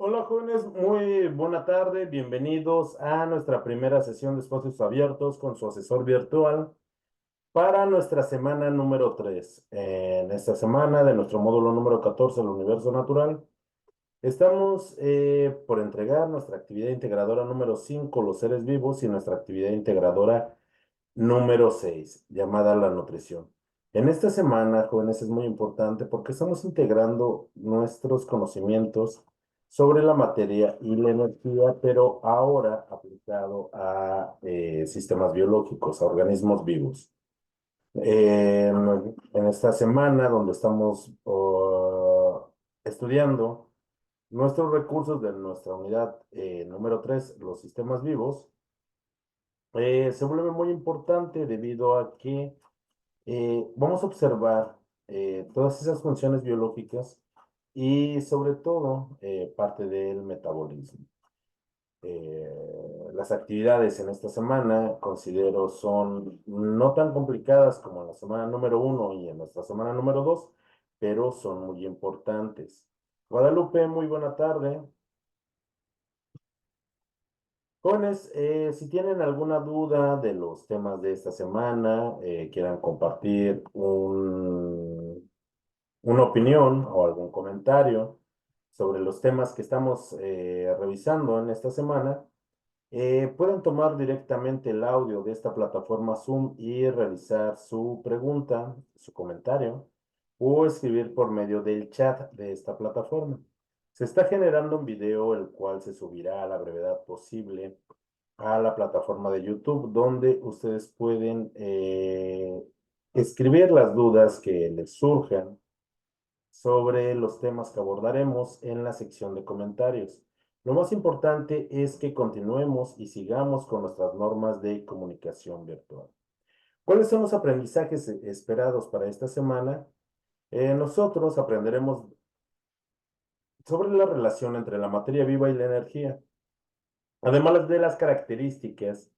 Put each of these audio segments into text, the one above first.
Hola jóvenes, muy buena tarde, bienvenidos a nuestra primera sesión de espacios abiertos con su asesor virtual para nuestra semana número 3. En esta semana de nuestro módulo número 14, el universo natural, estamos por entregar nuestra actividad integradora número 5, los seres vivos, y nuestra actividad integradora número 6, llamada la nutrición. En esta semana, jóvenes, es muy importante porque estamos integrando nuestros conocimientos sobre la materia y la energía, pero ahora aplicado a sistemas biológicos, a organismos vivos. En esta semana, donde estamos estudiando nuestros recursos de nuestra unidad número 3, los sistemas vivos, se vuelve muy importante debido a que vamos a observar todas esas funciones biológicas y sobre todo parte del metabolismo. Las actividades en esta semana considero son no tan complicadas como en la semana número 1 y en nuestra semana número 2, pero son muy importantes. Guadalupe, muy buena tarde. Jóvenes, si tienen alguna duda de los temas de esta semana, quieran compartir una opinión o algún comentario sobre los temas que estamos revisando en esta semana, pueden tomar directamente el audio de esta plataforma Zoom y realizar su pregunta, su comentario, o escribir por medio del chat de esta plataforma. Se está generando un video el cual se subirá a la brevedad posible a la plataforma de YouTube, donde ustedes pueden escribir las dudas que les surjan sobre los temas que abordaremos en la sección de comentarios. Lo más importante es que continuemos y sigamos con nuestras normas de comunicación virtual. ¿Cuáles son los aprendizajes esperados para esta semana? Nosotros aprenderemos sobre la relación entre la materia viva y la energía, además de las características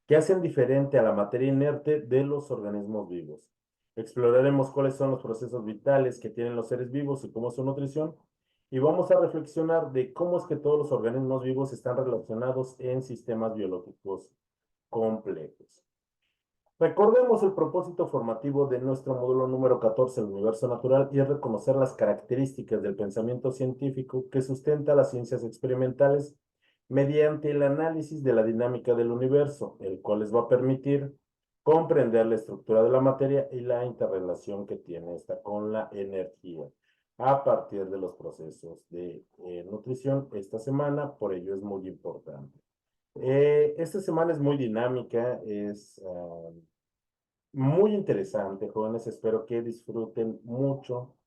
que hacen diferente a la materia inerte de los organismos vivos. Exploraremos cuáles son los procesos vitales que tienen los seres vivos y cómo es su nutrición. Y vamos a reflexionar de cómo es que todos los organismos vivos están relacionados en sistemas biológicos complejos. Recordemos el propósito formativo de nuestro módulo número 14, el universo natural, y es reconocer las características del pensamiento científico que sustenta las ciencias experimentales mediante el análisis de la dinámica del universo, el cual les va a permitir comprender la estructura de la materia y la interrelación que tiene esta con la energía a partir de los procesos de nutrición esta semana. Por ello es muy importante. Esta semana es muy dinámica, es muy interesante, jóvenes. Espero que disfruten mucho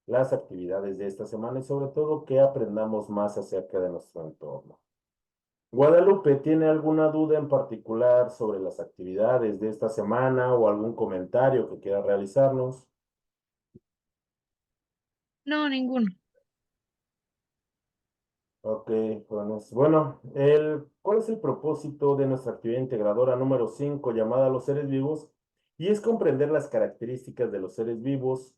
las actividades de esta semana y sobre todo que aprendamos más acerca de nuestro entorno. Guadalupe, ¿tiene alguna duda en particular sobre las actividades de esta semana o algún comentario que quiera realizarnos? No, ninguno. Ok, jóvenes. Bueno, ¿cuál es el propósito de nuestra actividad integradora número 5 llamada Los seres vivos? Y es comprender las características de los seres vivos,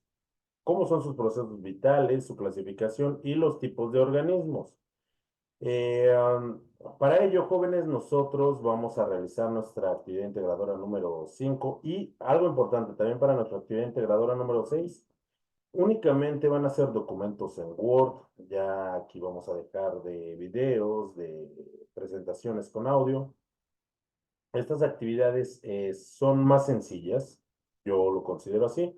cómo son sus procesos vitales, su clasificación y los tipos de organismos. Para ello, jóvenes, nosotros vamos a realizar nuestra actividad integradora número 5 y algo importante también para nuestra actividad integradora número 6. Únicamente van a ser documentos en Word. Ya aquí vamos a dejar de videos, de presentaciones con audio. Estas actividades son más sencillas, yo lo considero así,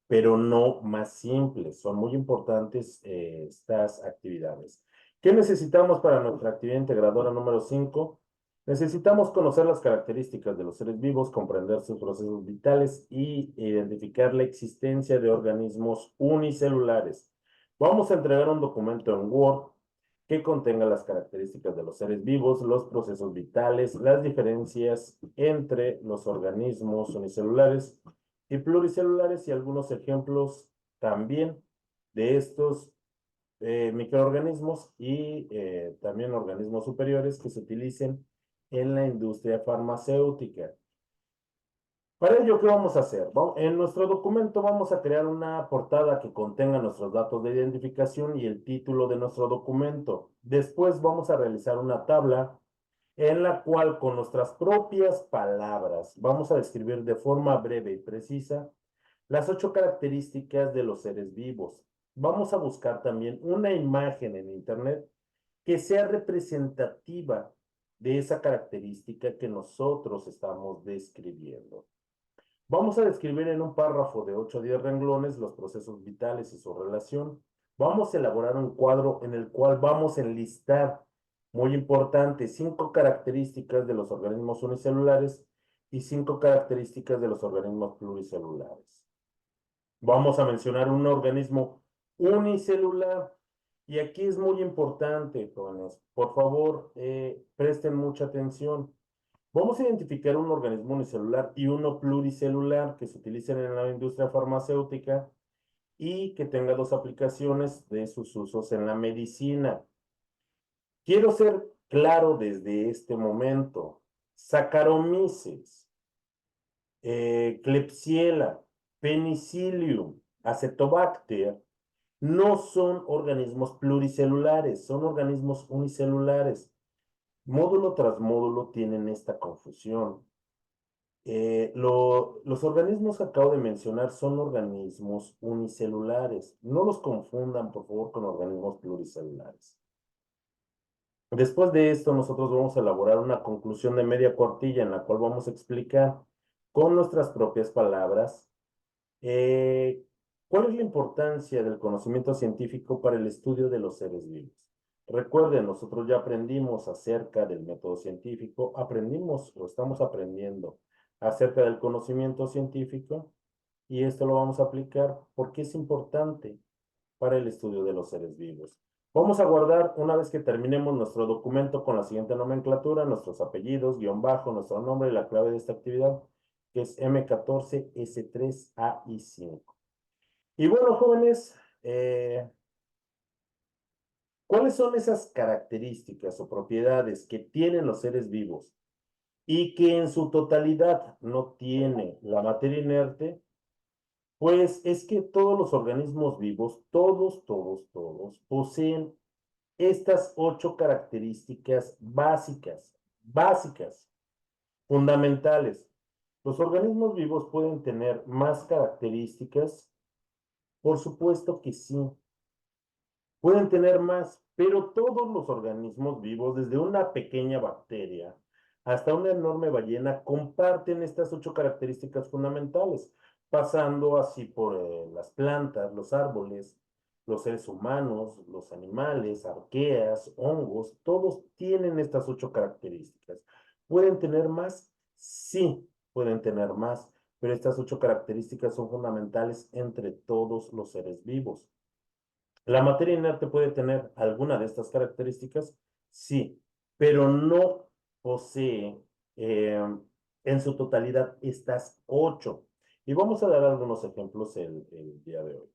pero no más simples. Son muy importantes estas actividades. ¿Qué necesitamos para nuestra actividad integradora número 5? Necesitamos conocer las características de los seres vivos, comprender sus procesos vitales y identificar la existencia de organismos unicelulares. Vamos a entregar un documento en Word que contenga las características de los seres vivos, los procesos vitales, las diferencias entre los organismos unicelulares y pluricelulares y algunos ejemplos también de estos microorganismos y también organismos superiores que se utilicen en la industria farmacéutica. Para ello, ¿qué vamos a hacer? En nuestro documento vamos a crear una portada que contenga nuestros datos de identificación y el título de nuestro documento. Después vamos a realizar una tabla en la cual con nuestras propias palabras vamos a describir de forma breve y precisa las 8 características de los seres vivos. Vamos a buscar también una imagen en Internet que sea representativa de esa característica que nosotros estamos describiendo. Vamos a describir en un párrafo de 8 o 10 renglones los procesos vitales y su relación. Vamos a elaborar un cuadro en el cual vamos a enlistar, muy importante, 5 características de los organismos unicelulares y 5 características de los organismos pluricelulares. Vamos a mencionar un organismo unicelular. Y aquí es muy importante, jóvenes, por favor, presten mucha atención. Vamos a identificar un organismo unicelular y uno pluricelular que se utilicen en la industria farmacéutica y que tenga 2 aplicaciones de sus usos en la medicina. Quiero ser claro desde este momento. Saccharomyces, Klebsiella, Penicillium, Acetobacter, no son organismos pluricelulares, son organismos unicelulares. Módulo tras módulo tienen esta confusión. Los organismos que acabo de mencionar son organismos unicelulares. No los confundan, por favor, con organismos pluricelulares. Después de esto, nosotros vamos a elaborar una conclusión de media cuartilla en la cual vamos a explicar con nuestras propias palabras eh, cuál es la importancia del conocimiento científico para el estudio de los seres vivos. Recuerden, nosotros ya aprendimos acerca del método científico, aprendimos o estamos aprendiendo acerca del conocimiento científico y esto lo vamos a aplicar porque es importante para el estudio de los seres vivos. Vamos a guardar, una vez que terminemos nuestro documento con la siguiente nomenclatura, nuestros apellidos, guión bajo, nuestro nombre y la clave de esta actividad, que es M14, S3, A y 5. Y bueno, jóvenes, ¿cuáles son esas características o propiedades que tienen los seres vivos y que en su totalidad no tiene la materia inerte? Pues es que todos los organismos vivos, todos, poseen estas 8 características básicas, fundamentales. ¿Los organismos vivos pueden tener más características? Por supuesto que sí. Pueden tener más, pero todos los organismos vivos, desde una pequeña bacteria hasta una enorme ballena, comparten estas 8 características fundamentales, pasando así por las plantas, los árboles, los seres humanos, los animales, arqueas, hongos, todos tienen estas 8 características. ¿Pueden tener más? Sí, pueden tener más, pero estas 8 características son fundamentales entre todos los seres vivos. ¿La materia inerte puede tener alguna de estas características? Sí, pero no posee en su totalidad estas 8. Y vamos a dar algunos ejemplos el día de hoy.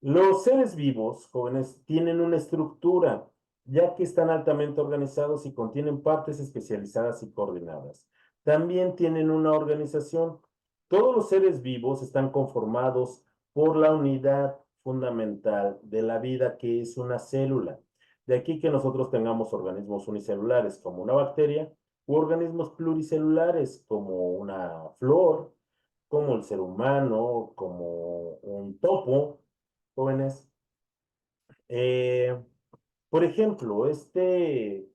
Los seres vivos, jóvenes, tienen una estructura, ya que están altamente organizados y contienen partes especializadas y coordinadas. También tienen una organización. Todos los seres vivos están conformados por la unidad fundamental de la vida, que es una célula. De aquí que nosotros tengamos organismos unicelulares como una bacteria u organismos pluricelulares como una flor, como el ser humano, como un topo, jóvenes. Eh, por ejemplo, este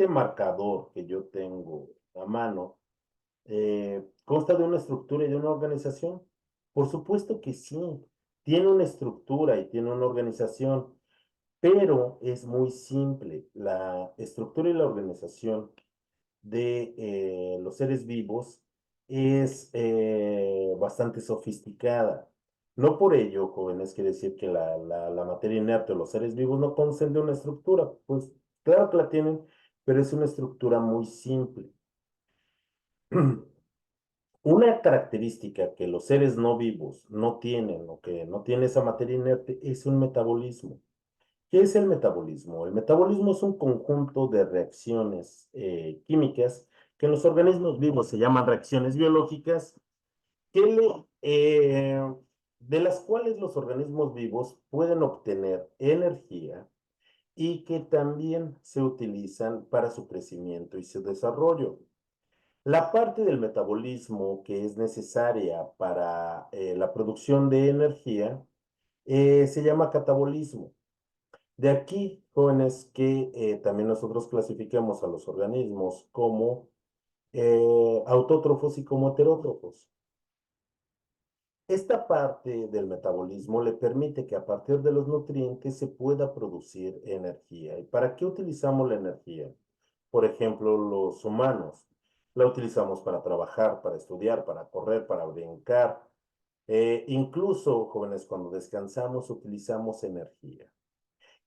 marcador que yo tengo a mano, ¿consta de una estructura y de una organización? Por supuesto que sí. Tiene una estructura y tiene una organización, pero es muy simple. La estructura y la organización de los seres vivos es bastante sofisticada. No por ello, jóvenes, quiere decir que la materia inerte o los seres vivos no consten de una estructura. Pues claro que la tienen, pero es una estructura muy simple. Una característica que los seres no vivos no tienen o que no tiene esa materia inerte es un metabolismo. ¿Qué es el metabolismo? El metabolismo es un conjunto de reacciones químicas que en los organismos vivos se llaman reacciones biológicas que de las cuales los organismos vivos pueden obtener energía y que también se utilizan para su crecimiento y su desarrollo. La parte del metabolismo que es necesaria para la producción de energía se llama catabolismo. De aquí, jóvenes, que también nosotros clasifiquemos a los organismos como autótrofos y como heterótrofos. Esta parte del metabolismo le permite que a partir de los nutrientes se pueda producir energía. ¿Y para qué utilizamos la energía? Por ejemplo, los humanos la utilizamos para trabajar, para estudiar, para correr, para brincar. Incluso, jóvenes, cuando descansamos utilizamos energía.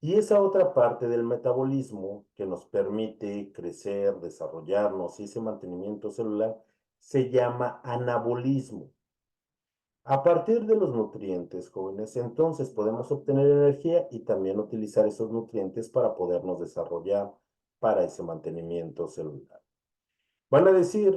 Y esa otra parte del metabolismo que nos permite crecer, desarrollarnos y ese mantenimiento celular se llama anabolismo. A partir de los nutrientes, jóvenes, entonces podemos obtener energía y también utilizar esos nutrientes para podernos desarrollar para ese mantenimiento celular. Van a decir,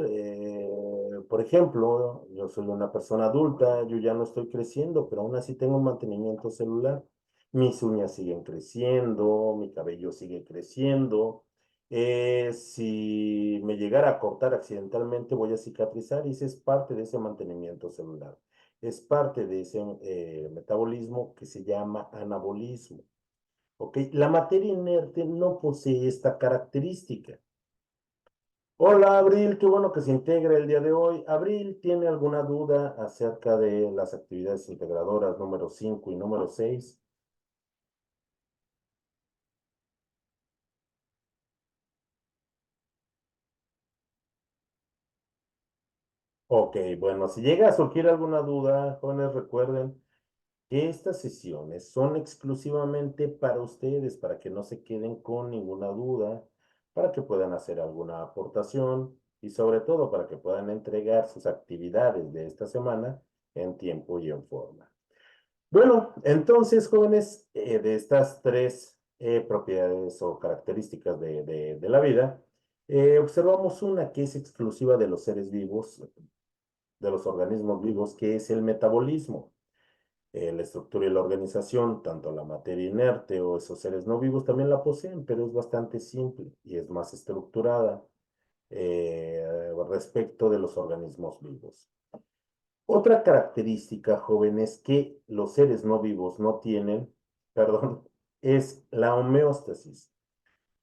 por ejemplo, yo soy una persona adulta, yo ya no estoy creciendo, pero aún así tengo un mantenimiento celular. Mis uñas siguen creciendo, mi cabello sigue creciendo. Si me llegara a cortar accidentalmente, voy a cicatrizar y ese es parte de ese mantenimiento celular. Es parte de ese metabolismo que se llama anabolismo. ¿Ok? La materia inerte no posee esta característica. Hola Abril, qué bueno que se integra el día de hoy. Abril, ¿tiene alguna duda acerca de las actividades integradoras número 5 y número 6? Ok, bueno, si llega a surgir alguna duda, jóvenes, recuerden que estas sesiones son exclusivamente para ustedes, para que no se queden con ninguna duda, para que puedan hacer alguna aportación y sobre todo para que puedan entregar sus actividades de esta semana en tiempo y en forma. Bueno, entonces, jóvenes, de estas tres propiedades o características de la vida, observamos una que es exclusiva de los seres vivos, de los organismos vivos, que es el metabolismo. La estructura y la organización, tanto la materia inerte o esos seres no vivos también la poseen, pero es bastante simple y es más estructurada respecto de los organismos vivos. Otra característica, jóvenes, que los seres no vivos no tienen, perdón, es la homeostasis.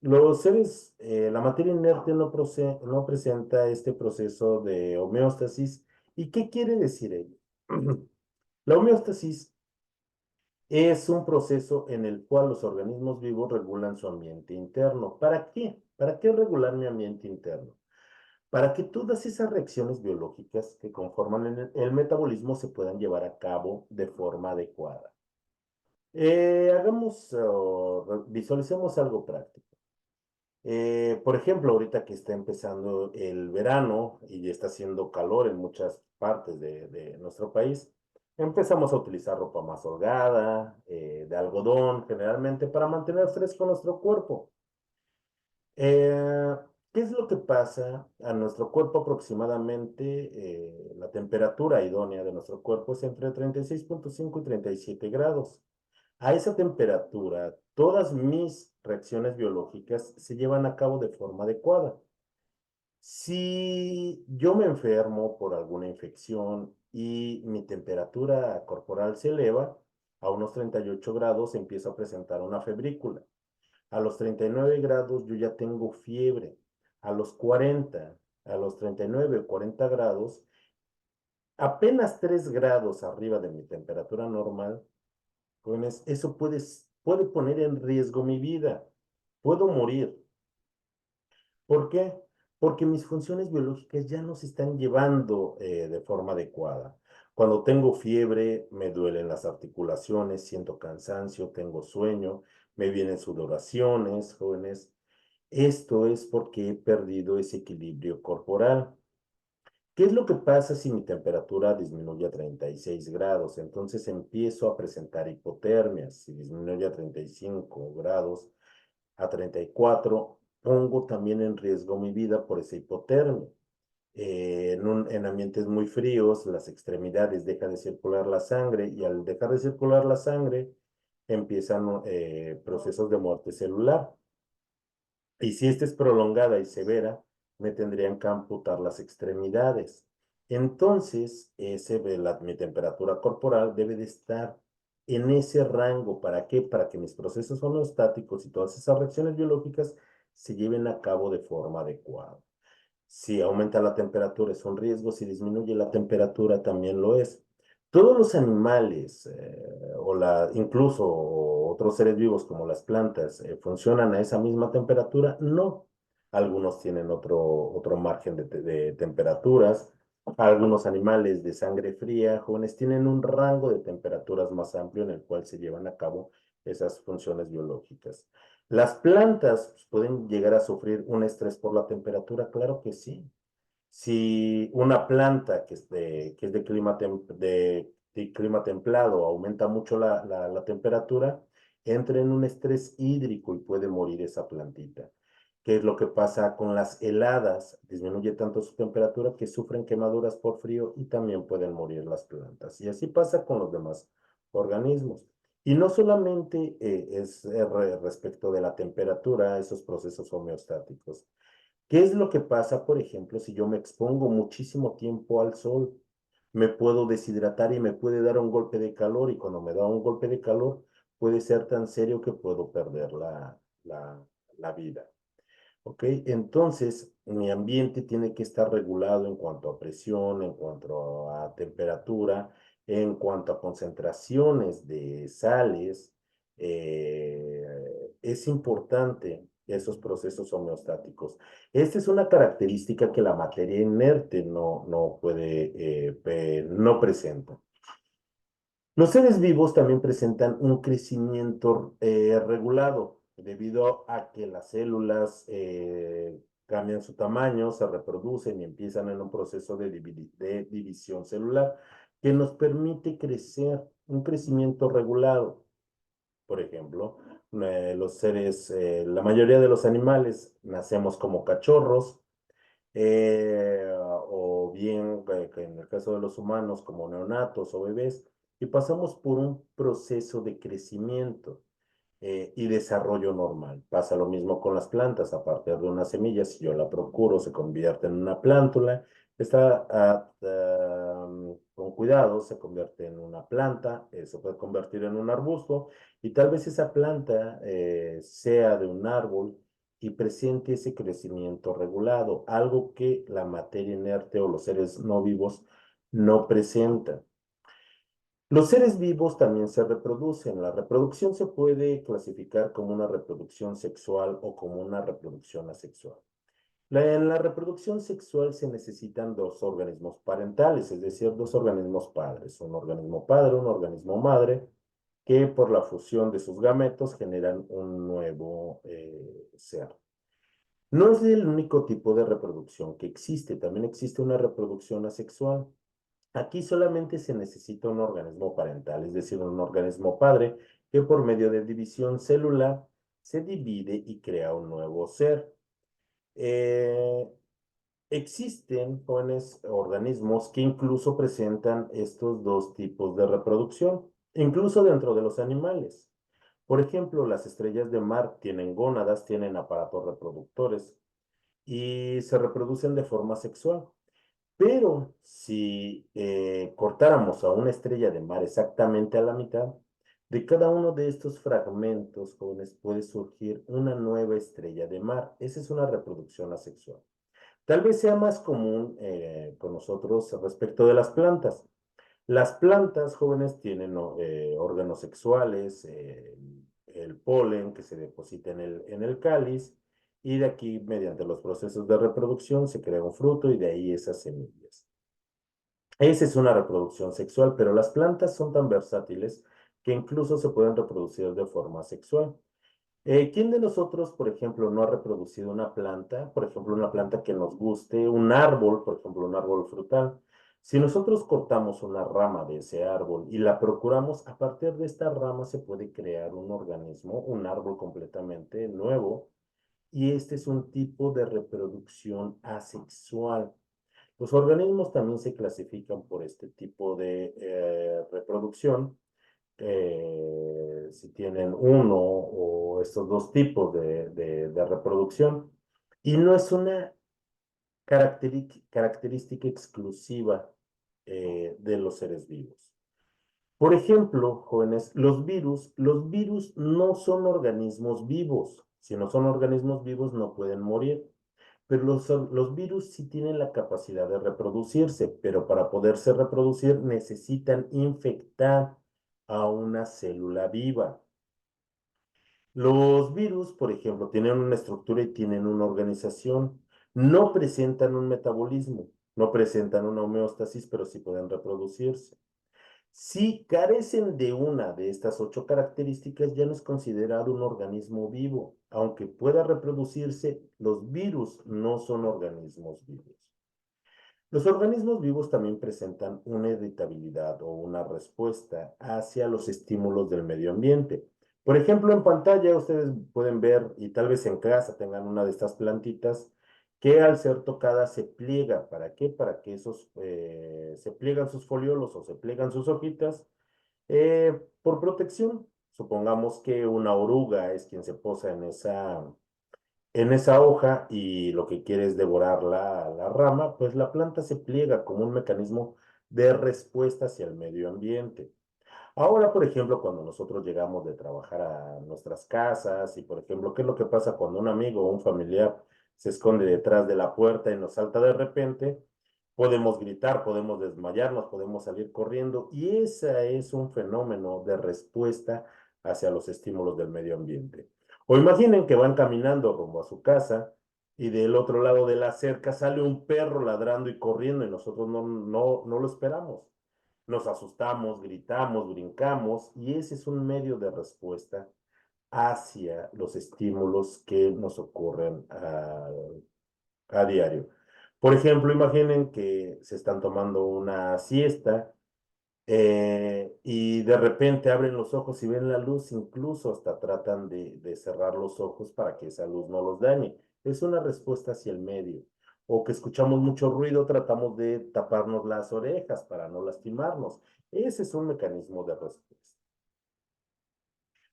Los seres, la materia inerte no presenta este proceso de homeostasis. ¿Y qué quiere decir ello? La homeostasis es un proceso en el cual los organismos vivos regulan su ambiente interno. ¿Para qué? ¿Para qué regular mi ambiente interno? Para que todas esas reacciones biológicas que conforman el metabolismo se puedan llevar a cabo de forma adecuada. Visualicemos algo práctico. Por ejemplo, ahorita que está empezando el verano y ya está haciendo calor en muchas partes de nuestro país, empezamos a utilizar ropa más holgada, de algodón, generalmente para mantener fresco nuestro cuerpo. Eh, ¿Qué es lo que pasa a nuestro cuerpo aproximadamente? La temperatura idónea de nuestro cuerpo es entre 36,5 y 37 grados. A esa temperatura, todas mis reacciones biológicas se llevan a cabo de forma adecuada. Si yo me enfermo por alguna infección y mi temperatura corporal se eleva a unos 38 grados, empiezo a presentar una febrícula. A los 39 grados yo ya tengo fiebre. A los 40, a los 39 o 40 grados, apenas 3 grados arriba de mi temperatura normal, jóvenes, eso puede poner en riesgo mi vida. Puedo morir. ¿Por qué? Porque mis funciones biológicas ya no se están llevando de forma adecuada. Cuando tengo fiebre, me duelen las articulaciones, siento cansancio, tengo sueño, me vienen sudoraciones, jóvenes. Esto es porque he perdido ese equilibrio corporal. ¿Qué es lo que pasa si mi temperatura disminuye a 36 grados? Entonces empiezo a presentar hipotermias. Si disminuye a 35 grados, a 34, pongo también en riesgo mi vida por esa hipotermia. en ambientes muy fríos, las extremidades deja de circular la sangre y al dejar de circular la sangre empiezan procesos de muerte celular. Y si esta es prolongada y severa, me tendrían que amputar las extremidades. Entonces, mi temperatura corporal debe de estar en ese rango. ¿Para qué? Para que mis procesos homeostáticos y todas esas reacciones biológicas se lleven a cabo de forma adecuada. Si aumenta la temperatura es un riesgo, si disminuye la temperatura también lo es. Todos los animales, incluso otros seres vivos como las plantas, funcionan a esa misma temperatura. No. Algunos tienen otro margen de temperaturas. Algunos animales de sangre fría, jóvenes, tienen un rango de temperaturas más amplio en el cual se llevan a cabo esas funciones biológicas. ¿Las plantas pueden llegar a sufrir un estrés por la temperatura? Claro que sí. Si una planta que es de clima templado aumenta mucho la temperatura, entra en un estrés hídrico y puede morir esa plantita. ¿Qué es lo que pasa con las heladas? Disminuye tanto su temperatura que sufren quemaduras por frío y también pueden morir las plantas. Y así pasa con los demás organismos. Y no solamente respecto de la temperatura, esos procesos homeostáticos. ¿Qué es lo que pasa, por ejemplo, si yo me expongo muchísimo tiempo al sol? Me puedo deshidratar y me puede dar un golpe de calor y cuando me da un golpe de calor puede ser tan serio que puedo perder la vida. ¿Ok? Entonces, mi ambiente tiene que estar regulado en cuanto a presión, en cuanto a temperatura, en cuanto a concentraciones de sales. Es importante esos procesos homeostáticos. Esta es una característica que la materia inerte no presenta. Los seres vivos también presentan un crecimiento regulado debido a que las células cambian su tamaño, se reproducen y empiezan en un proceso de división celular que nos permite crecer, un crecimiento regulado. Por ejemplo, la mayoría de los animales nacemos como cachorros, o bien que en el caso de los humanos como neonatos o bebés, y pasamos por un proceso de crecimiento y desarrollo normal. Pasa lo mismo con las plantas, a partir de una semilla, si yo la procuro, se convierte en una plántula, con cuidado, se convierte en una planta, se puede convertir en un arbusto, y tal vez esa planta sea de un árbol y presente ese crecimiento regulado, algo que la materia inerte o los seres no vivos no presentan. Los seres vivos también se reproducen. La reproducción se puede clasificar como una reproducción sexual o como una reproducción asexual. En la reproducción sexual se necesitan dos organismos parentales, es decir, dos organismos padres, un organismo padre, un organismo madre, que por la fusión de sus gametos generan un nuevo ser. No es el único tipo de reproducción que existe, también existe una reproducción asexual. Aquí solamente se necesita un organismo parental, es decir, un organismo padre que por medio de división celular se divide y crea un nuevo ser. Eh, Existen jóvenes organismos que incluso presentan estos dos tipos de reproducción, incluso dentro de los animales. Por ejemplo, las estrellas de mar tienen gónadas, tienen aparatos reproductores y se reproducen de forma sexual. Pero si cortáramos a una estrella de mar exactamente a la mitad, de cada uno de estos fragmentos jóvenes puede surgir una nueva estrella de mar. Esa es una reproducción asexual. Tal vez sea más común con nosotros respecto de las plantas. Las plantas jóvenes tienen órganos sexuales, el polen que se deposita en el cáliz, y de aquí, mediante los procesos de reproducción, se crea un fruto y de ahí esas semillas. Esa es una reproducción sexual, pero las plantas son tan versátiles que incluso se pueden reproducir de forma sexual. ¿Quién de nosotros, por ejemplo, no ha reproducido una planta? Por ejemplo, una planta que nos guste, un árbol, por ejemplo, un árbol frutal. Si nosotros cortamos una rama de ese árbol y la procuramos, a partir de esta rama se puede crear un organismo, un árbol completamente nuevo, y este es un tipo de reproducción asexual. Los organismos también se clasifican por este tipo de reproducción, si tienen uno o estos dos tipos de reproducción, y no es una característica exclusiva de los seres vivos. Por ejemplo, jóvenes, los virus no son organismos vivos. Si no son organismos vivos, no pueden morir. Pero los virus sí tienen la capacidad de reproducirse, pero para poderse reproducir necesitan infectar a una célula viva. Los virus, por ejemplo, tienen una estructura y tienen una organización. No presentan un metabolismo, no presentan una homeostasis, pero sí pueden reproducirse. Si carecen de una de estas 8 características, ya no es considerado un organismo vivo. Aunque pueda reproducirse, los virus no son organismos vivos. Los organismos vivos también presentan una irritabilidad o una respuesta hacia los estímulos del medio ambiente. Por ejemplo, en pantalla ustedes pueden ver, y tal vez en casa tengan una de estas plantitas, que al ser tocada se pliega. ¿Para qué? Para que se pliegan sus foliolos o se pliegan sus hojitas por protección. Supongamos que una oruga es quien se posa en esa hoja y lo que quiere es devorar la rama, pues la planta se pliega como un mecanismo de respuesta hacia el medio ambiente. Ahora, por ejemplo, cuando nosotros llegamos de trabajar a nuestras casas y, por ejemplo, ¿qué es lo que pasa cuando un amigo o un familiar se esconde detrás de la puerta y nos salta de repente? Podemos gritar, podemos desmayarnos, podemos salir corriendo y ese es un fenómeno de respuesta hacia los estímulos del medio ambiente. O imaginen que van caminando rumbo a su casa y del otro lado de la cerca sale un perro ladrando y corriendo y nosotros no lo esperamos. Nos asustamos, gritamos, brincamos y ese es un medio de respuesta hacia los estímulos que nos ocurren a diario. Por ejemplo, imaginen que se están tomando una siesta y de repente abren los ojos y ven la luz, incluso hasta tratan de cerrar los ojos para que esa luz no los dañe. Es una respuesta hacia el medio. O que escuchamos mucho ruido, tratamos de taparnos las orejas para no lastimarnos. Ese es un mecanismo de respuesta.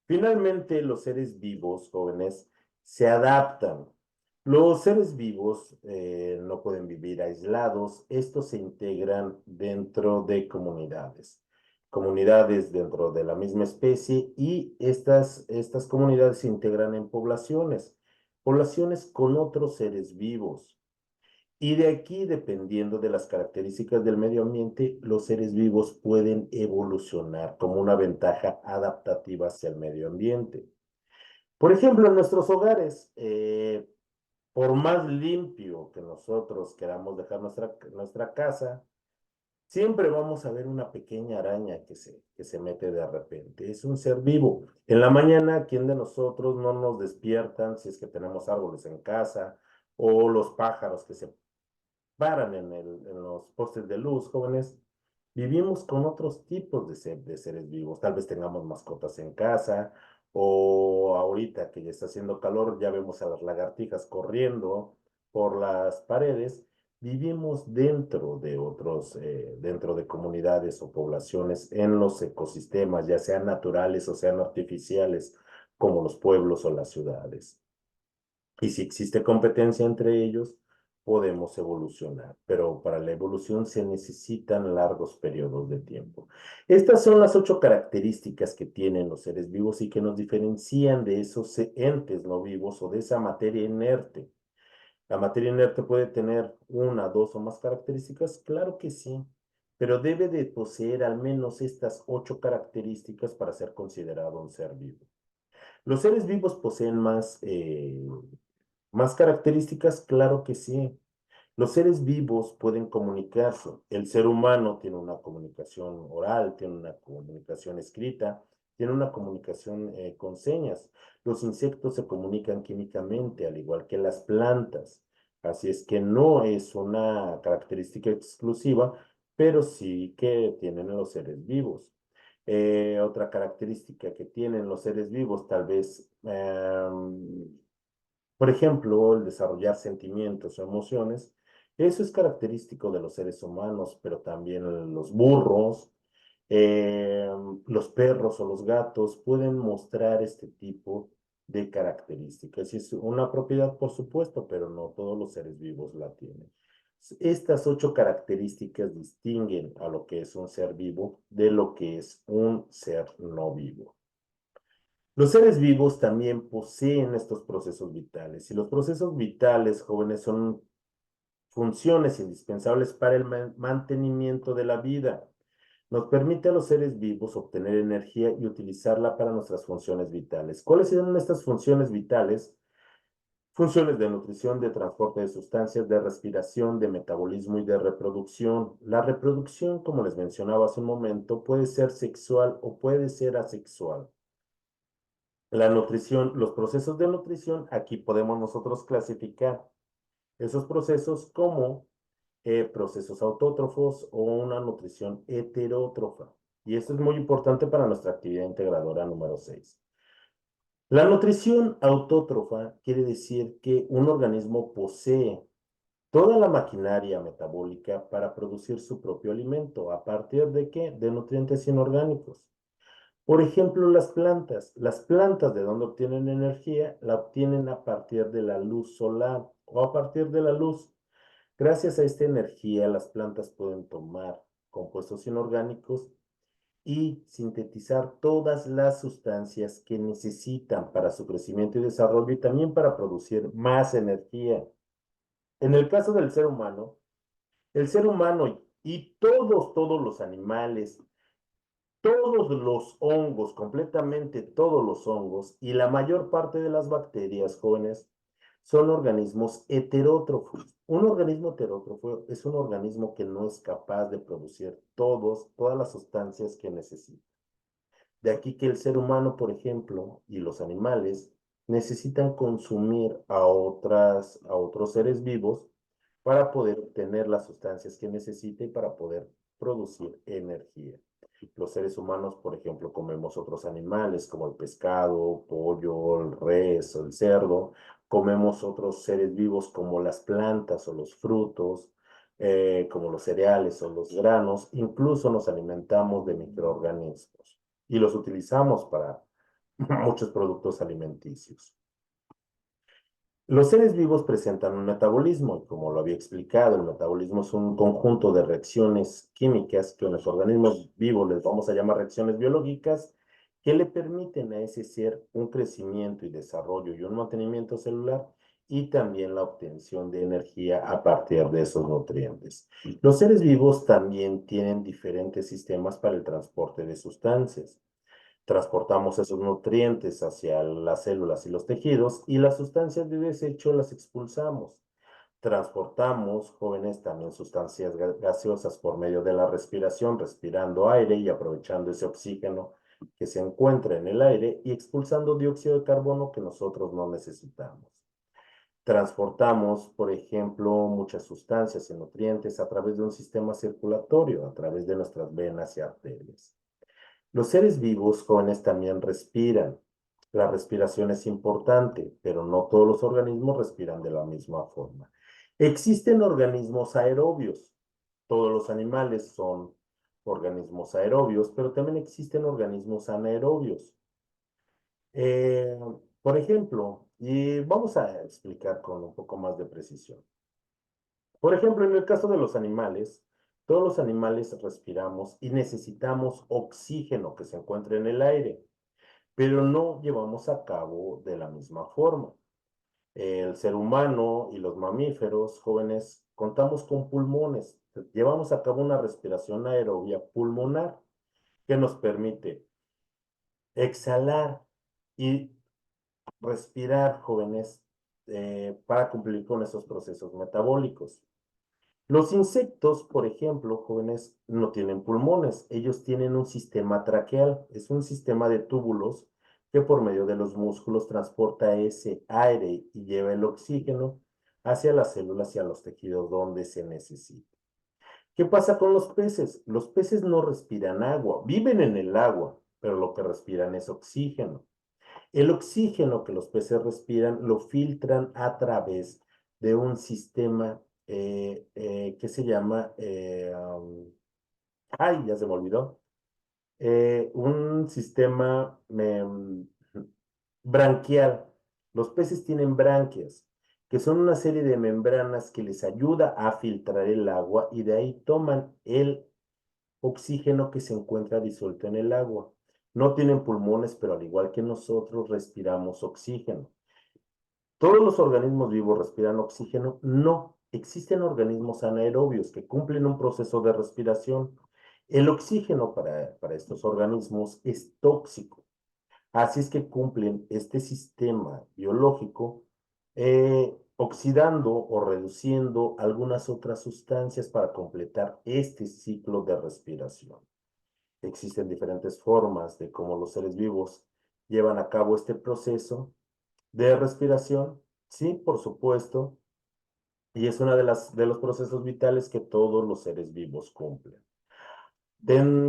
Finalmente, los seres vivos, jóvenes, se adaptan. Los seres vivos no pueden vivir aislados. Estos se integran dentro de comunidades dentro de la misma especie y estas comunidades se integran en poblaciones con otros seres vivos. Y de aquí, dependiendo de las características del medio ambiente, los seres vivos pueden evolucionar como una ventaja adaptativa hacia el medio ambiente. Por ejemplo, en nuestros hogares, por más limpio que nosotros queramos dejar nuestra casa, siempre vamos a ver una pequeña araña que se mete de repente. Es un ser vivo. En la mañana, ¿quién de nosotros no nos despiertan si es que tenemos árboles en casa o los pájaros que se paran en los postes de luz, jóvenes? Vivimos con otros tipos de seres vivos. Tal vez tengamos mascotas en casa o ahorita que ya está haciendo calor, ya vemos a las lagartijas corriendo por las paredes. Vivimos dentro de comunidades o poblaciones en los ecosistemas, ya sean naturales o sean artificiales, como los pueblos o las ciudades. Y si existe competencia entre ellos, podemos evolucionar, pero para la evolución se necesitan largos periodos de tiempo. Estas son las 8 características que tienen los seres vivos y que nos diferencian de esos entes no vivos o de esa materia inerte. ¿La materia inerte puede tener una, dos o más características? Claro que sí, pero debe de poseer al menos estas 8 características para ser considerado un ser vivo. ¿Los seres vivos poseen más características? Claro que sí. Los seres vivos pueden comunicarse. El ser humano tiene una comunicación oral, tiene una comunicación escrita, tiene una comunicación con señas. Los insectos se comunican químicamente, al igual que las plantas. Así es que no es una característica exclusiva, pero sí que tienen los seres vivos. Otra característica que tienen los seres vivos, tal vez, por ejemplo, el desarrollar sentimientos o emociones, Eso es característico de los seres humanos, pero también los burros, eh, los perros o los gatos pueden mostrar este tipo de características. Es una propiedad, por supuesto, pero no todos los seres vivos la tienen. Estas 8 características distinguen a lo que es un ser vivo de lo que es un ser no vivo. Los seres vivos también poseen estos procesos vitales y los procesos vitales, jóvenes, son funciones indispensables para el mantenimiento de la vida. Nos permite a los seres vivos obtener energía y utilizarla para nuestras funciones vitales. ¿Cuáles son estas funciones vitales? Funciones de nutrición, de transporte de sustancias, de respiración, de metabolismo y de reproducción. La reproducción, como les mencionaba hace un momento, puede ser sexual o puede ser asexual. La nutrición, los procesos de nutrición, aquí podemos nosotros clasificar esos procesos como procesos autótrofos o una nutrición heterótrofa. Y esto es muy importante para nuestra actividad integradora número 6. La nutrición autótrofa quiere decir que un organismo posee toda la maquinaria metabólica para producir su propio alimento. ¿A partir de qué? De nutrientes inorgánicos. Por ejemplo, las plantas. Las plantas, ¿de dónde obtienen energía? La obtienen a partir de la luz solar o a partir de la luz. Gracias a esta energía, las plantas pueden tomar compuestos inorgánicos y sintetizar todas las sustancias que necesitan para su crecimiento y desarrollo y también para producir más energía. En el caso del ser humano, el ser humano y todos los animales, todos los hongos, completamente todos los hongos y la mayor parte de las bacterias, jóvenes, son organismos heterótrofos. Un organismo heterótrofo es un organismo que no es capaz de producir todas las sustancias que necesita. De aquí que el ser humano, por ejemplo, y los animales necesitan consumir a otros seres vivos para poder obtener las sustancias que necesita y para poder producir energía. Los seres humanos, por ejemplo, comemos otros animales como el pescado, pollo, el res, el cerdo. Comemos otros seres vivos como las plantas o los frutos, como los cereales o los granos. Incluso nos alimentamos de microorganismos y los utilizamos para muchos productos alimenticios. Los seres vivos presentan un metabolismo, y como lo había explicado, el metabolismo es un conjunto de reacciones químicas que en los organismos vivos les vamos a llamar reacciones biológicas, que le permiten a ese ser un crecimiento y desarrollo y un mantenimiento celular y también la obtención de energía a partir de esos nutrientes. Los seres vivos también tienen diferentes sistemas para el transporte de sustancias. Transportamos esos nutrientes hacia las células y los tejidos y las sustancias de desecho las expulsamos. Transportamos, jóvenes, también sustancias gaseosas por medio de la respiración, respirando aire y aprovechando ese oxígeno que se encuentra en el aire y expulsando dióxido de carbono que nosotros no necesitamos. Transportamos, por ejemplo, muchas sustancias y nutrientes a través de un sistema circulatorio, a través de nuestras venas y arterias. Los seres vivos, jóvenes, también respiran. La respiración es importante, pero no todos los organismos respiran de la misma forma. Existen organismos aerobios. Todos los animales son organismos aerobios, pero también existen organismos anaerobios. Eh, por ejemplo, y vamos a explicar con un poco más de precisión. Por ejemplo, en el caso de los animales, todos los animales respiramos y necesitamos oxígeno que se encuentre en el aire, pero no llevamos a cabo de la misma forma. El ser humano y los mamíferos jóvenes contamos con pulmones. Llevamos a cabo una respiración aerobia pulmonar que nos permite exhalar y respirar, jóvenes, para cumplir con esos procesos metabólicos. Los insectos, por ejemplo, jóvenes, no tienen pulmones, ellos tienen un sistema traqueal, es un sistema de túbulos que por medio de los músculos transporta ese aire y lleva el oxígeno hacia las células y a los tejidos donde se necesita. ¿Qué pasa con los peces? Los peces no respiran agua, viven en el agua, pero lo que respiran es oxígeno. El oxígeno que los peces respiran lo filtran a través de un sistema ¿qué se llama? Ay, ya se me olvidó. Un sistema branquial. Los peces tienen branquias, que son una serie de membranas que les ayuda a filtrar el agua y de ahí toman el oxígeno que se encuentra disuelto en el agua. No tienen pulmones, pero al igual que nosotros respiramos oxígeno. ¿Todos los organismos vivos respiran oxígeno? No. Existen organismos anaerobios que cumplen un proceso de respiración. El oxígeno para estos organismos es tóxico. Así es que cumplen este sistema biológico oxidando o reduciendo algunas otras sustancias para completar este ciclo de respiración. Existen diferentes formas de cómo los seres vivos llevan a cabo este proceso de respiración. Sí, por supuesto, y es uno de los procesos vitales que todos los seres vivos cumplen.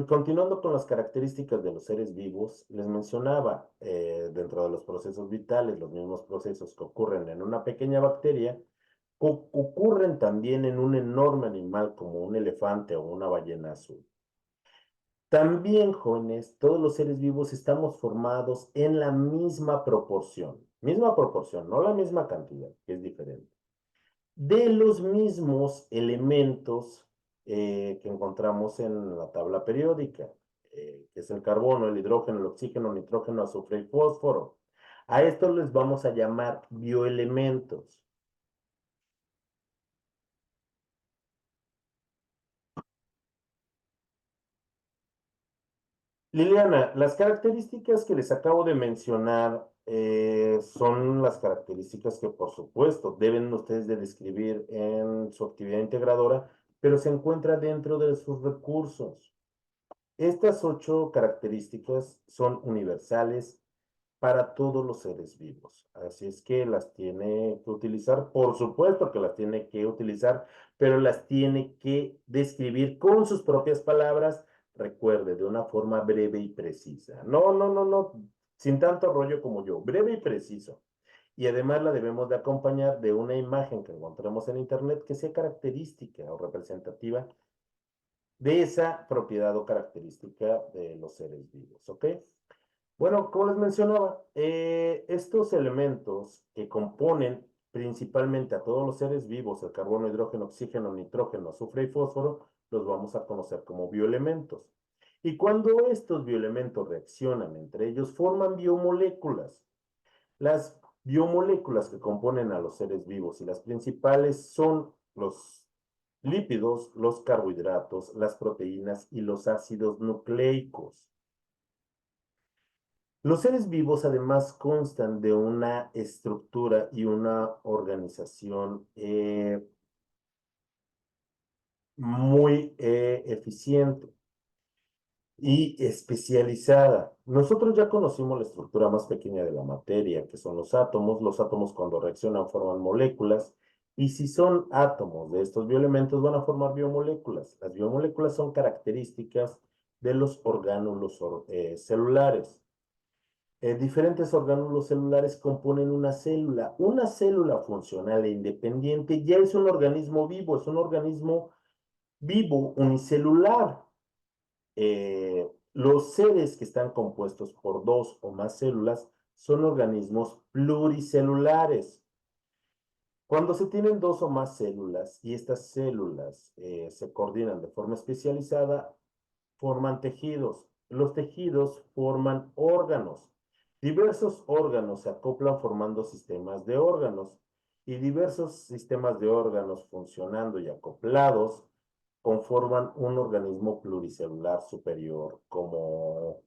Continuando con las características de los seres vivos, les mencionaba dentro de los procesos vitales, los mismos procesos que ocurren en una pequeña bacteria, ocurren también en un enorme animal como un elefante o una ballena azul. También, jóvenes, todos los seres vivos estamos formados en la misma proporción, no la misma cantidad, que es diferente, de los mismos elementos que encontramos en la tabla periódica, que es el carbono, el hidrógeno, el oxígeno, el nitrógeno, azufre y fósforo. A estos les vamos a llamar bioelementos. Liliana, las características que les acabo de mencionar son las características que, por supuesto, deben ustedes de describir en su actividad integradora, pero se encuentra dentro de sus recursos. Estas 8 características son universales para todos los seres vivos. Así es que las tiene que utilizar, por supuesto que las tiene que utilizar, pero las tiene que describir con sus propias palabras, recuerde, de una forma breve y precisa. No, no, no, no, sin tanto rollo como yo, breve y preciso. Y además la debemos de acompañar de una imagen que encontremos en internet que sea característica o representativa de esa propiedad o característica de los seres vivos, ¿ok? Bueno, como les mencionaba, estos elementos que componen principalmente a todos los seres vivos, el carbono, hidrógeno, oxígeno, nitrógeno, azufre y fósforo, los vamos a conocer como bioelementos. Y cuando estos bioelementos reaccionan entre ellos, forman biomoléculas. Las biomoléculas que componen a los seres vivos y las principales son los lípidos, los carbohidratos, las proteínas y los ácidos nucleicos. Los seres vivos además constan de una estructura y una organización muy eficiente y especializada. Nosotros ya conocimos la estructura más pequeña de la materia, que son los átomos. Los átomos cuando reaccionan forman moléculas y si son átomos de estos bioelementos van a formar biomoléculas. Las biomoléculas son características de los orgánulos celulares. Diferentes orgánulos celulares componen una célula. Una célula funcional e independiente ya es un organismo vivo, es un organismo vivo unicelular. Los seres que están compuestos por 2 o más células son organismos pluricelulares. Cuando se tienen 2 o más células y estas células se coordinan de forma especializada, forman tejidos. Los tejidos forman órganos. Diversos órganos se acoplan formando sistemas de órganos y diversos sistemas de órganos funcionando y acoplados conforman un organismo pluricelular superior, como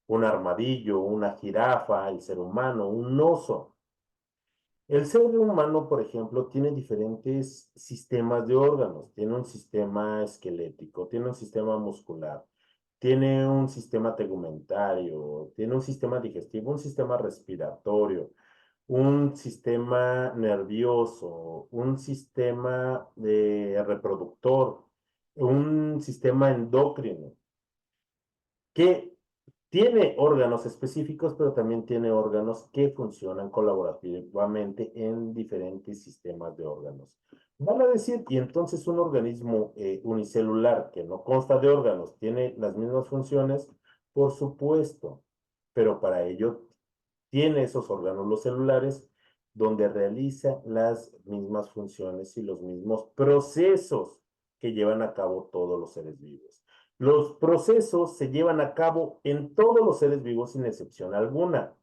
un armadillo, una jirafa, el ser humano, un oso. El ser humano, por ejemplo, tiene diferentes sistemas de órganos. Tiene un sistema esquelético, tiene un sistema muscular, tiene un sistema tegumentario, tiene un sistema digestivo, un sistema respiratorio, un sistema nervioso, un sistema de reproductor, un sistema endocrino, que tiene órganos específicos, pero también tiene órganos que funcionan colaborativamente en diferentes sistemas de órganos. Van a decir, y entonces un organismo unicelular que no consta de órganos tiene las mismas funciones, por supuesto, pero para ello tiene esos órganos celulares donde realiza las mismas funciones y los mismos procesos que llevan a cabo todos los seres vivos. Los procesos se llevan a cabo en todos los seres vivos sin excepción alguna.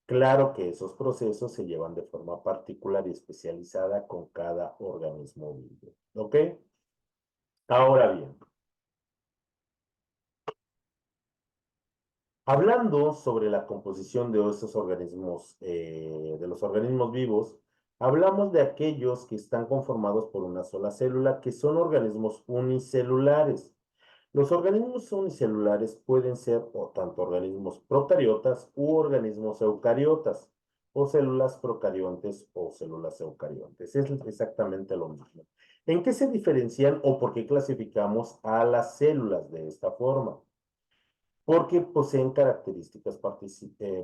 Claro que esos procesos se llevan de forma particular y especializada con cada organismo vivo. ¿Ok? Ahora bien, hablando sobre la composición de estos organismos, de los organismos vivos, hablamos de aquellos que están conformados por una sola célula, que son organismos unicelulares. Los organismos unicelulares pueden ser o tanto organismos procariotas u organismos eucariotas, o células procariontes o células eucariontes. Es exactamente lo mismo. ¿En qué se diferencian o por qué clasificamos a las células de esta forma? Porque poseen características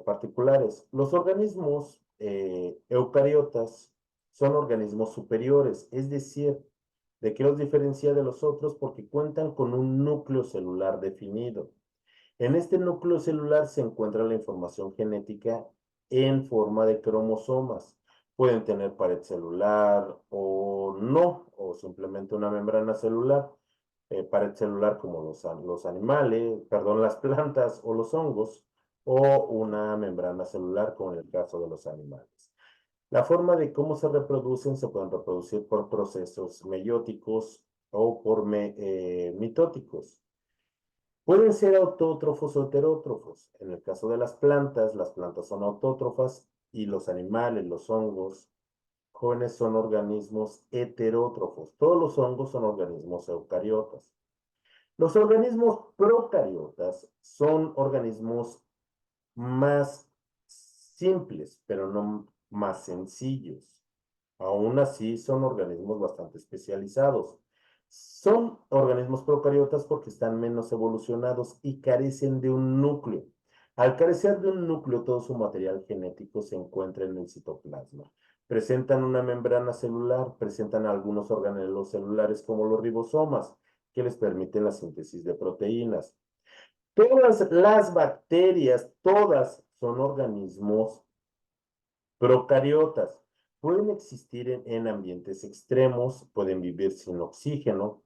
particulares. Los organismos eucariotas son organismos superiores, es decir, ¿de qué los diferencia de los otros? Porque cuentan con un núcleo celular definido. En este núcleo celular se encuentra la información genética en forma de cromosomas. Pueden tener pared celular o no, o simplemente una membrana celular. Pared celular como los animales, perdón, las plantas o los hongos, o una membrana celular como en el caso de los animales. La forma de cómo se reproducen se pueden reproducir por procesos meióticos o por mitóticos. Pueden ser autótrofos o heterótrofos. En el caso de las plantas son autótrofas y los animales, los hongos jóvenes son organismos heterótrofos. Todos los hongos son organismos eucariotas. Los organismos procariotas son organismos más simples, pero no más sencillos. Aún así, son organismos bastante especializados. Son organismos procariotas porque están menos evolucionados y carecen de un núcleo. Al carecer de un núcleo, todo su material genético se encuentra en el citoplasma. Presentan una membrana celular, presentan algunos organelos celulares como los ribosomas, que les permiten la síntesis de proteínas. Todas las bacterias, todas son organismos procariotas. Pueden existir en ambientes extremos, pueden vivir sin oxígeno,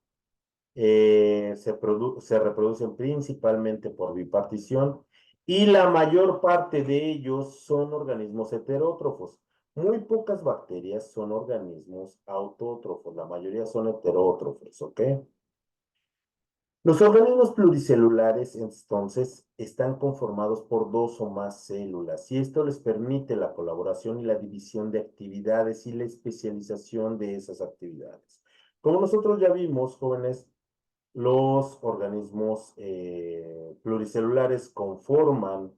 se reproducen principalmente por bipartición y la mayor parte de ellos son organismos heterótrofos. Muy pocas bacterias son organismos autótrofos, la mayoría son heterótrofos, ¿ok? Los organismos pluricelulares, entonces, están conformados por dos o más células y esto les permite la colaboración y la división de actividades y la especialización de esas actividades. Como nosotros ya vimos, jóvenes, los organismos pluricelulares conforman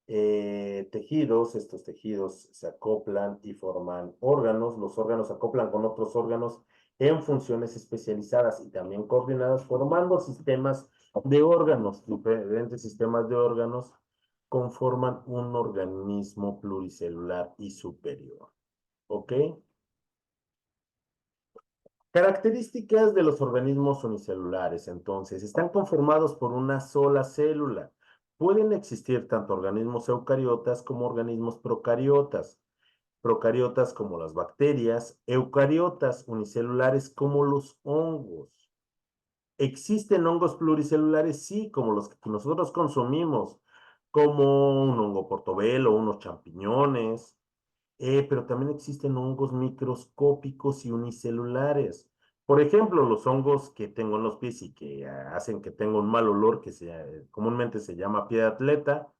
tejidos, estos tejidos se acoplan y forman órganos, los órganos se acoplan con otros órganos en funciones especializadas y también coordinadas, formando sistemas de órganos, diferentes sistemas de órganos conforman un organismo pluricelular y superior. ¿Ok? Características de los organismos unicelulares, entonces, están conformados por una sola célula. Pueden existir tanto organismos eucariotas como organismos procariotas. Procariotas como las bacterias, eucariotas unicelulares como los hongos. ¿Existen hongos pluricelulares? Sí, como los que nosotros consumimos, como un hongo portobelo, unos champiñones, pero también existen hongos microscópicos y unicelulares. Por ejemplo, los hongos que tengo en los pies y que hacen que tenga un mal olor que comúnmente se llama pie de atleta,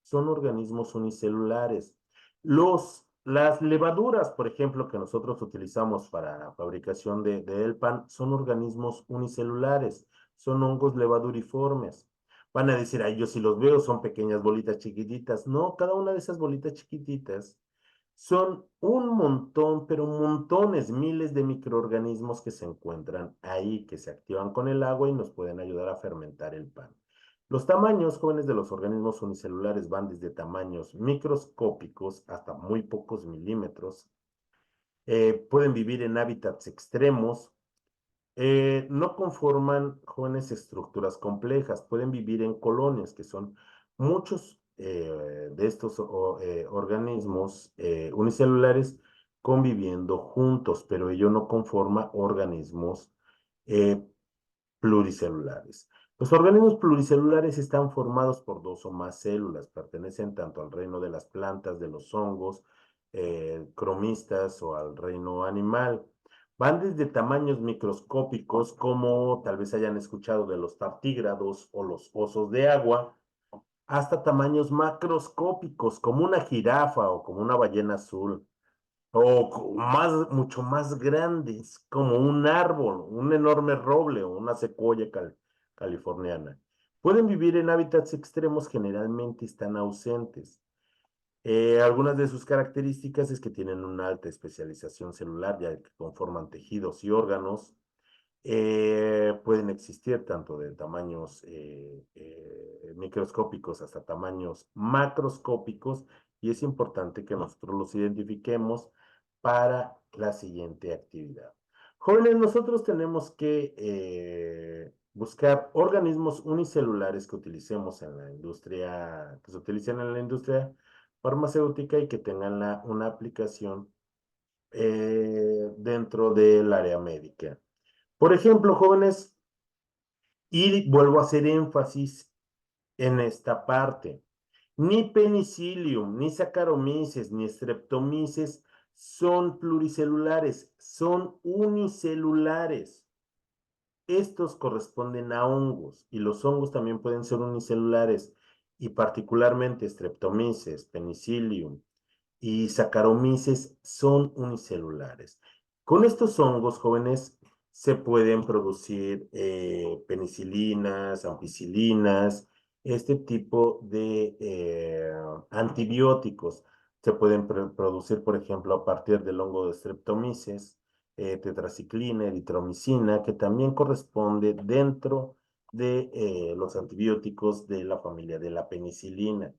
son organismos unicelulares. Las levaduras, por ejemplo, que nosotros utilizamos para la fabricación del pan, son organismos unicelulares, son hongos levaduriformes. Van a decir, ay, yo si los veo son pequeñas bolitas chiquititas. No, cada una de esas bolitas chiquititas son un montón, pero montones, miles de microorganismos que se encuentran ahí, que se activan con el agua y nos pueden ayudar a fermentar el pan. Los tamaños jóvenes de los organismos unicelulares van desde tamaños microscópicos hasta muy pocos milímetros. pueden vivir en hábitats extremos, no conforman jóvenes estructuras complejas, pueden vivir en colonias, que son muchos de estos organismos unicelulares conviviendo juntos, pero ello no conforma organismos eh, pluricelulares. Los organismos pluricelulares están formados por dos o más células, pertenecen tanto al reino de las plantas, de los hongos, cromistas o al reino animal. Van desde tamaños microscópicos, como tal vez hayan escuchado de los tartígrados o los osos de agua, hasta tamaños macroscópicos, como una jirafa o como una ballena azul, o más, mucho más grandes, como un árbol, un enorme roble o una secuoya californiana. Pueden vivir en hábitats extremos, generalmente están ausentes. Algunas de sus características es que tienen una alta especialización celular, ya que conforman tejidos y órganos. Pueden existir tanto de tamaños microscópicos hasta tamaños macroscópicos, y es importante que nosotros los identifiquemos para la siguiente actividad. Jóvenes, nosotros tenemos que buscar organismos unicelulares que utilicemos en la industria, que se utilicen en la industria farmacéutica y que tengan una aplicación dentro del área médica. Por ejemplo, jóvenes, y vuelvo a hacer énfasis en esta parte, ni penicillium, ni Saccharomyces, ni Streptomyces son pluricelulares, son unicelulares. Estos corresponden a hongos, y los hongos también pueden ser unicelulares, y particularmente Streptomyces, Penicillium y Saccharomyces son unicelulares. Con estos hongos, jóvenes, se pueden producir penicilinas, ampicilinas, este tipo de antibióticos. Se pueden producir, por ejemplo, a partir del hongo de Streptomyces, tetraciclina, eritromicina, que también corresponde dentro de los antibióticos de la familia de la penicilina.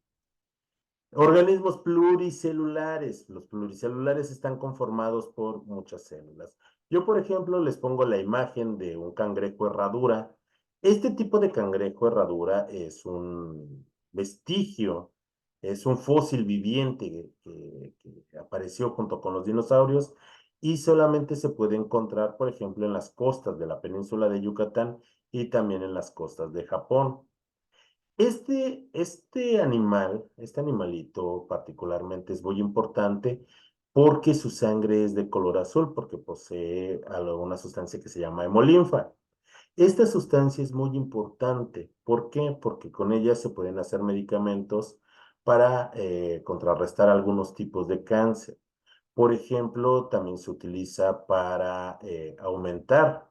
Organismos pluricelulares. Los pluricelulares están conformados por muchas células. Yo, por ejemplo, les pongo la imagen de un cangrejo herradura. Este tipo de cangrejo herradura es un vestigio, es un fósil viviente que apareció junto con los dinosaurios, y solamente se puede encontrar, por ejemplo, en las costas de la península de Yucatán y también en las costas de Japón. Este animal, este animalito particularmente es muy importante porque su sangre es de color azul, porque posee una sustancia que se llama hemolinfa. Esta sustancia es muy importante. ¿Por qué? Porque con ella se pueden hacer medicamentos para contrarrestar algunos tipos de cáncer. Por ejemplo, también se utiliza para aumentar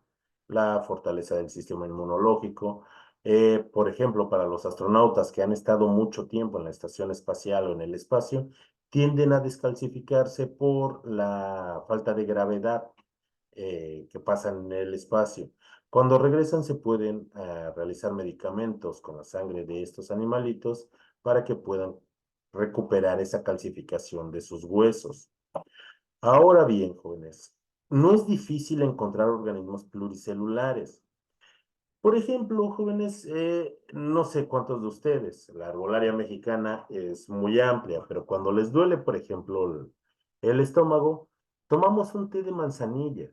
la fortaleza del sistema inmunológico. Por ejemplo, para los astronautas que han estado mucho tiempo en la estación espacial o en el espacio, tienden a descalcificarse por la falta de gravedad que pasan en el espacio. Cuando regresan se pueden realizar medicamentos con la sangre de estos animalitos para que puedan recuperar esa calcificación de sus huesos. Ahora bien, jóvenes, no es difícil encontrar organismos pluricelulares. Por ejemplo, jóvenes, no sé cuántos de ustedes, la herbolaria mexicana es muy amplia, pero cuando les duele, por ejemplo, el estómago, tomamos un té de manzanilla.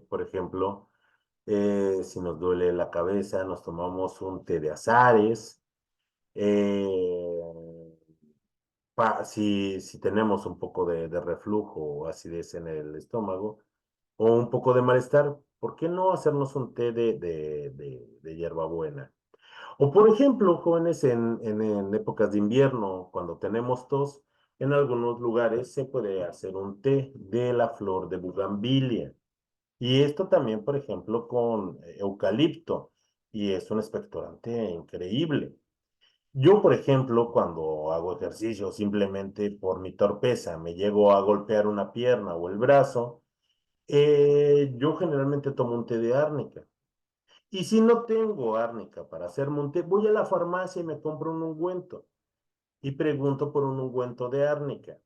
Por ejemplo, si nos duele la cabeza, nos tomamos un té de azares. Eh, si tenemos un poco de reflujo o acidez en el estómago o un poco de malestar, ¿por qué no hacernos un té de hierbabuena? O por ejemplo, jóvenes, en épocas de invierno, cuando tenemos tos, en algunos lugares se puede hacer un té de la flor de bugambilia. Y esto también, por ejemplo, con eucalipto, y es un expectorante increíble. Yo, por ejemplo, cuando hago ejercicio, simplemente por mi torpeza, me llego a golpear una pierna o el brazo, yo generalmente tomo un té de árnica. Y si no tengo árnica para hacerme un té, voy a la farmacia y me compro un ungüento y pregunto por un ungüento de árnica.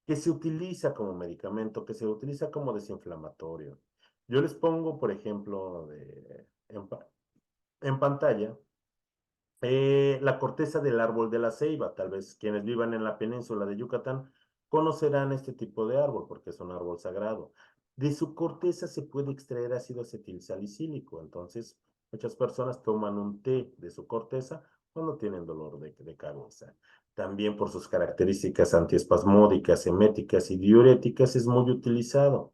que se utiliza como medicamento, que se utiliza como desinflamatorio. Yo les pongo, por ejemplo, en pantalla la corteza del árbol de la ceiba. Tal vez quienes vivan en la península de Yucatán conocerán este tipo de árbol porque es un árbol sagrado. De su corteza se puede extraer ácido acetilsalicílico. Entonces, muchas personas toman un té de su corteza cuando tienen dolor de cabeza. También por sus características antiespasmódicas, eméticas y diuréticas es muy utilizado.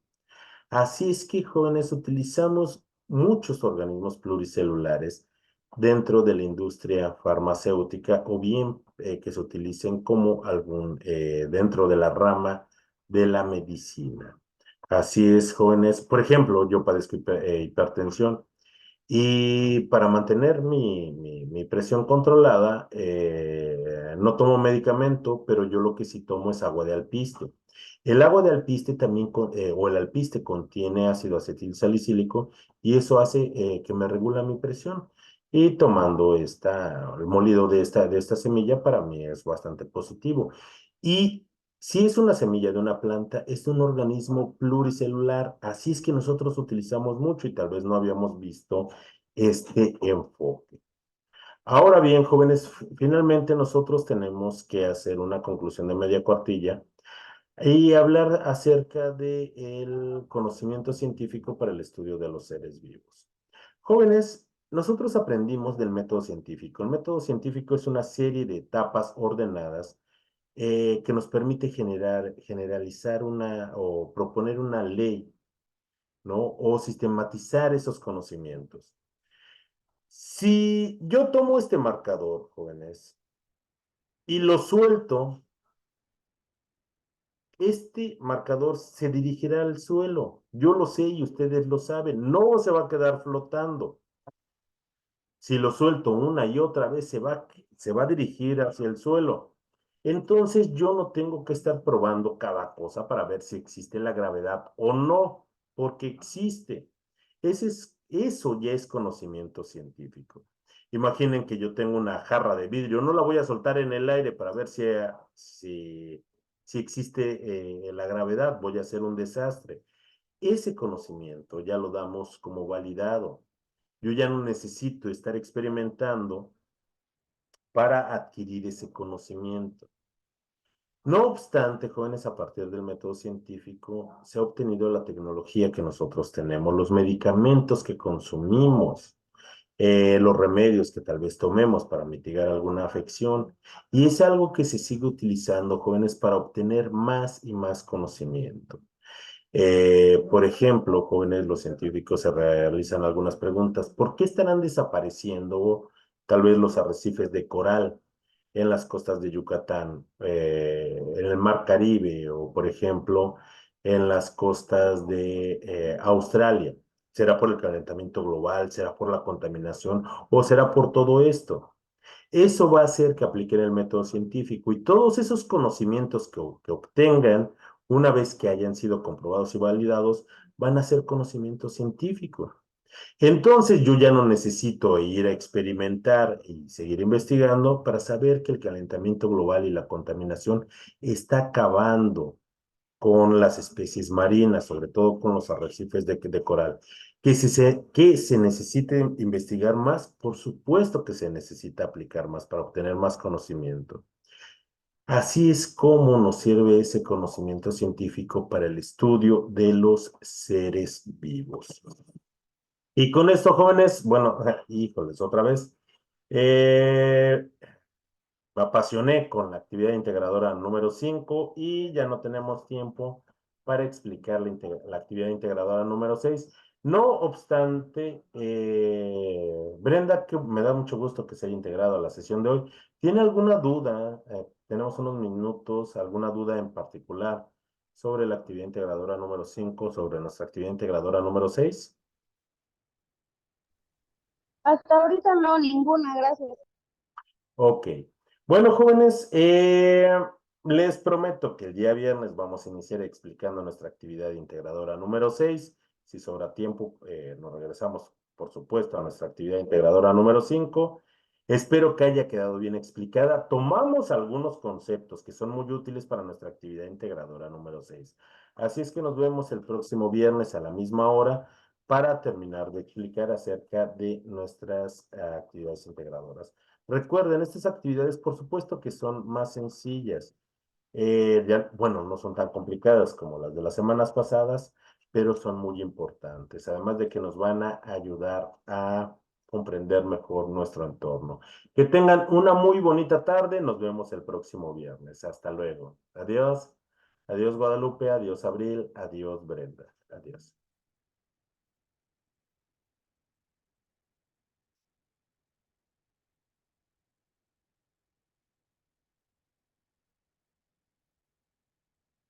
Así es que, jóvenes, utilizamos muchos organismos pluricelulares dentro de la industria farmacéutica o bien que se utilicen como dentro de la rama de la medicina. Así es, jóvenes. Por ejemplo, yo padezco hipertensión y para mantener mi presión controlada, no tomo medicamento, pero yo lo que sí tomo es agua de alpiste. El agua de alpiste también, o el alpiste contiene ácido acetilsalicílico y eso hace que me regula mi presión. Y tomando el molido de esta semilla para mí es bastante positivo. Y si es una semilla de una planta, es un organismo pluricelular, así es que nosotros utilizamos mucho y tal vez no habíamos visto este enfoque. Ahora bien, jóvenes, finalmente nosotros tenemos que hacer una conclusión de media cuartilla y hablar acerca del conocimiento científico para el estudio de los seres vivos. Jóvenes, nosotros aprendimos del método científico. El método científico es una serie de etapas ordenadas que nos permite generalizar o proponer una ley, ¿no? O sistematizar esos conocimientos. Si yo tomo este marcador, jóvenes, y lo suelto, este marcador se dirigirá al suelo. Yo lo sé y ustedes lo saben. No se va a quedar flotando. Si lo suelto una y otra vez, se va a dirigir hacia el suelo. Entonces yo no tengo que estar probando cada cosa para ver si existe la gravedad o no, porque existe. Eso ya es conocimiento científico. Imaginen que yo tengo una jarra de vidrio, no la voy a soltar en el aire para ver si existe la gravedad, voy a hacer un desastre. Ese conocimiento ya lo damos como validado. Yo ya no necesito estar experimentando para adquirir ese conocimiento. No obstante, jóvenes, a partir del método científico se ha obtenido la tecnología que nosotros tenemos, los medicamentos que consumimos, los remedios que tal vez tomemos para mitigar alguna afección, y es algo que se sigue utilizando, jóvenes, para obtener más y más conocimiento. Por ejemplo, jóvenes, los científicos se realizan algunas preguntas. ¿Por qué estarán desapareciendo tal vez los arrecifes de coral en las costas de Yucatán, en el Mar Caribe o, por ejemplo, en las costas de Australia? ¿Será por el calentamiento global? ¿Será por la contaminación? ¿O será por todo esto? Eso va a hacer que apliquen el método científico y todos esos conocimientos que obtengan, una vez que hayan sido comprobados y validados, van a ser conocimiento científico. Entonces yo ya no necesito ir a experimentar y seguir investigando para saber que el calentamiento global y la contaminación está acabando con las especies marinas, sobre todo con los arrecifes de coral. Que se necesite investigar más, por supuesto que se necesita aplicar más para obtener más conocimiento. Así es como nos sirve ese conocimiento científico para el estudio de los seres vivos. Y con esto, jóvenes, bueno, híjoles, otra vez, eh, me apasioné con la actividad integradora número 5 y ya no tenemos tiempo para explicar la actividad integradora número 6. No obstante, Brenda, que me da mucho gusto que se haya integrado a la sesión de hoy, ¿tiene alguna duda? Tenemos unos minutos, alguna duda en particular sobre la actividad integradora número 5, sobre nuestra actividad integradora número 6. Hasta ahorita no, ninguna, gracias. Ok. Bueno, jóvenes, les prometo que el día viernes vamos a iniciar explicando nuestra actividad integradora número 6. Si sobra tiempo, nos regresamos, por supuesto, a nuestra actividad integradora número 5. Espero que haya quedado bien explicada. Tomamos algunos conceptos que son muy útiles para nuestra actividad integradora número 6. Así es que nos vemos el próximo viernes a la misma hora para terminar de explicar acerca de nuestras actividades integradoras. Recuerden, estas actividades, por supuesto que son más sencillas. Bueno, no son tan complicadas como las de las semanas pasadas, pero son muy importantes, además de que nos van a ayudar a comprender mejor nuestro entorno. Que tengan una muy bonita tarde, nos vemos el próximo viernes. Hasta luego. Adiós. Adiós Guadalupe, adiós Abril, adiós Brenda. Adiós.